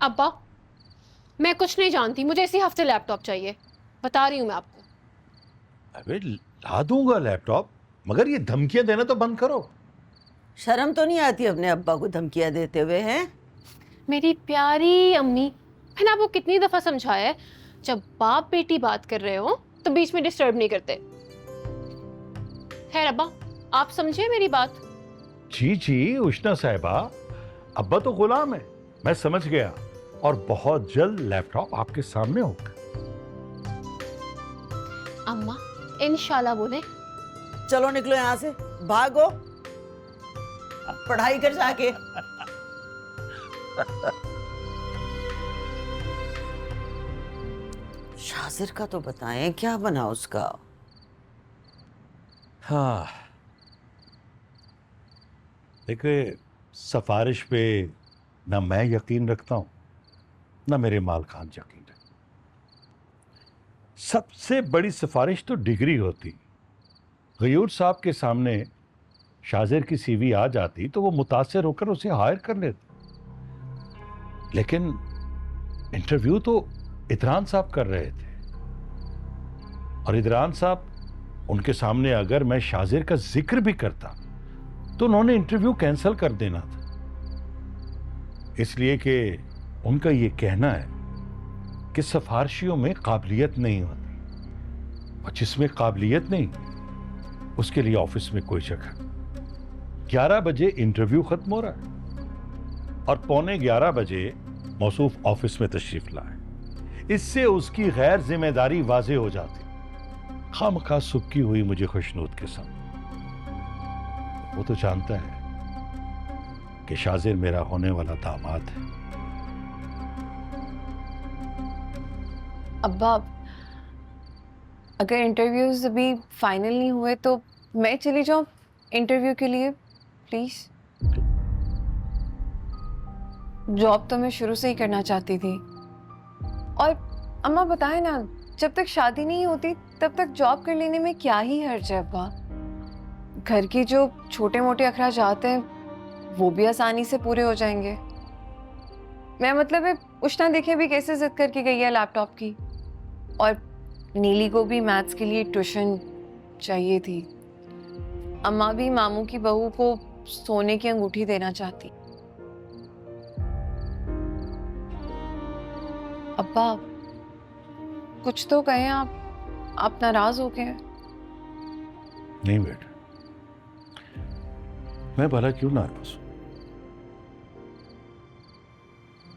अब्बा, मैं कुछ नहीं जानती, मुझे इसी हफ्ते लैपटॉप चाहिए, बता रही हूँ मैं आपको। अबे ला दूंगा लैपटॉप, मगर ये धमकियां देना तो बंद करो। शर्म तो नहीं आती अपने अब्बा को धमकियां देते हुए? हैं? मेरी प्यारी अम्मी, मैंने आपको कितनी दफा समझाया है, जब बाप बेटी बात कर रहे हो तो बीच में डिस्टर्ब नहीं करते। खैर अब्बा, आप समझे मेरी बात। जी जी उष्णा साहिबा, अब्बा तो गुलाम है, मैं समझ गया। और बहुत जल्द लैपटॉप आपके सामने होगा। अम्मा इंशाल्लाह बोले। चलो निकलो यहाँ से, भागो, अब पढ़ाई कर जाके। शाजिर का तो बताएं, क्या बना उसका? हाँ, देखिए, सिफारिश पे ना मैं यकीन रखता हूं, ना मेरे माल खान यकीन रखते। सबसे बड़ी सिफारिश तो डिग्री होती। गयूर साहब के सामने शाजिर की सीवी आ जाती तो वो मुतासिर होकर उसे हायर कर लेते, लेकिन इंटरव्यू तो इदरान साहब कर रहे थे। और इदरान साहब, उनके सामने अगर मैं शाजिर का जिक्र भी करता तो उन्होंने इंटरव्यू कैंसिल कर देना था, इसलिए कि उनका यह कहना है कि सिफारशियों में काबिलियत नहीं होती, और जिसमें काबिलियत नहीं उसके लिए ऑफिस में कोई जगह। 11 बजे इंटरव्यू खत्म हो रहा है और पौने 11 बजे मौसूफ ऑफिस में तशरीफ लाए। इससे उसकी गैर जिम्मेदारी वाजे हो जाती। खामखा सुबकी हुई मुझे खुशनूद के साथ। वो तो जानता है कि शाजिर मेरा होने वाला दामाद है। अब्बा, अगर इंटरव्यूज अभी फाइनल नहीं हुए तो मैं चली जाऊँ इंटरव्यू के लिए, प्लीज। जॉब तो मैं शुरू से ही करना चाहती थी। और अम्मा बताए ना, जब तक शादी नहीं होती तब तक जॉब कर लेने में क्या ही हर्ज है अब्बा। घर की जो छोटे मोटे अखराजात हैं वो भी आसानी से पूरे हो जाएंगे। मैं मतलब है, उष्णा देखे भी कैसे जिद करके गई है लैपटॉप की, और नीली को भी मैथ्स के लिए ट्यूशन चाहिए थी। अम्मा भी मामू की बहू को सोने की अंगूठी देना चाहती। अब्बा कुछ तो कहें आप नाराज हो गए? नहीं बेटा, मैं भला क्यों नाराज हूं?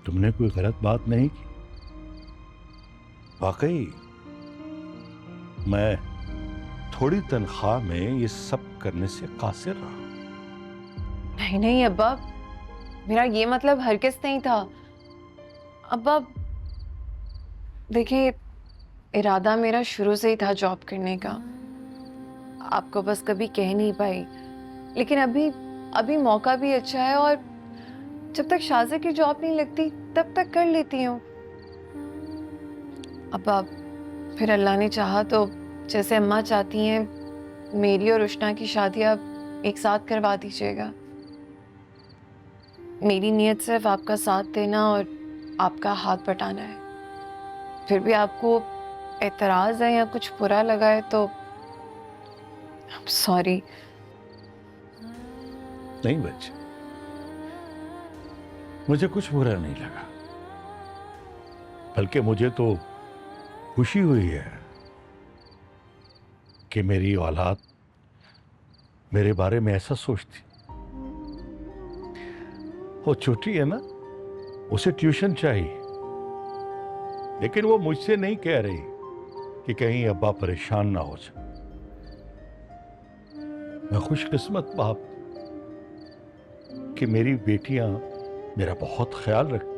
तुमने कोई गलत बात नहीं की। वाकई मैं थोड़ी तनख्वाह में ये सब करने से कासिर रहा। नहीं नहीं अब्बा, मेरा ये मतलब हरगिज़ नहीं था। अब्बा देखिए, इरादा मेरा शुरू से ही था जॉब करने का, आपको बस कभी कह नहीं पाई। लेकिन अभी अभी मौका भी अच्छा है, और जब तक शाज़िर की जॉब नहीं लगती तब तक कर लेती हूँ। अब्बा फिर अल्लाह ने चाहा तो जैसे अम्मा चाहती हैं, मेरी और उष्णा की शादी आप एक साथ करवा दीजिएगा। मेरी नीयत सिर्फ आपका साथ देना और आपका हाथ बटाना है। फिर भी आपको एतराज़ है या कुछ बुरा लगा है तो सॉरी। नहीं बच्चे, मुझे कुछ बुरा नहीं लगा, बल्कि मुझे तो खुशी हुई है कि मेरी औलाद मेरे बारे में ऐसा सोचती। वो छोटी है ना, उसे ट्यूशन चाहिए, लेकिन वो मुझसे नहीं कह रही कि कहीं अब्बा परेशान ना हो जाए। मैं खुशकिस्मत बाप कि मेरी बेटियां मेरा बहुत ख्याल रखती।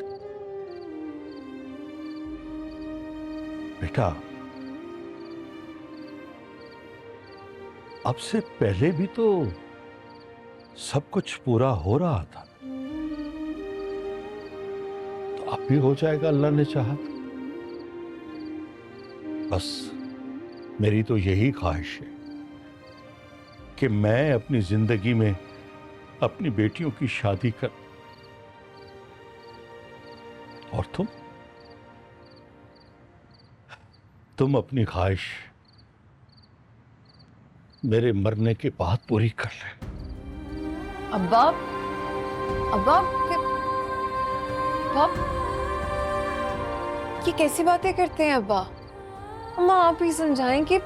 बेटा, अब से पहले भी तो सब कुछ पूरा हो रहा था, तो अब भी हो जाएगा अल्लाह ने चाहा तो। बस मेरी तो यही ख्वाहिश है कि मैं अपनी जिंदगी में अपनी बेटियों की शादी कर, और तुम अपनी ख्वाहिश मेरे मरने के बाद पूरी कर ले। अब्बा, अब्बा, अब्बा, ये कैसी बातें करते हैं अब्बा? अम्मा आप ही समझाएं कि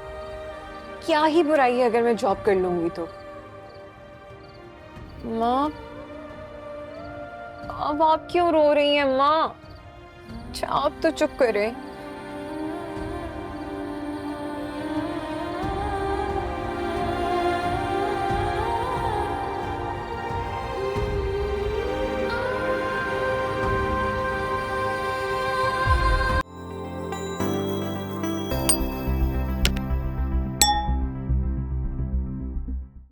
क्या ही बुराई है अगर मैं जॉब कर लूंगी तो। माँ, अब आप क्यों रो रही हैं माँ? अच्छा, आप तो चुप करें।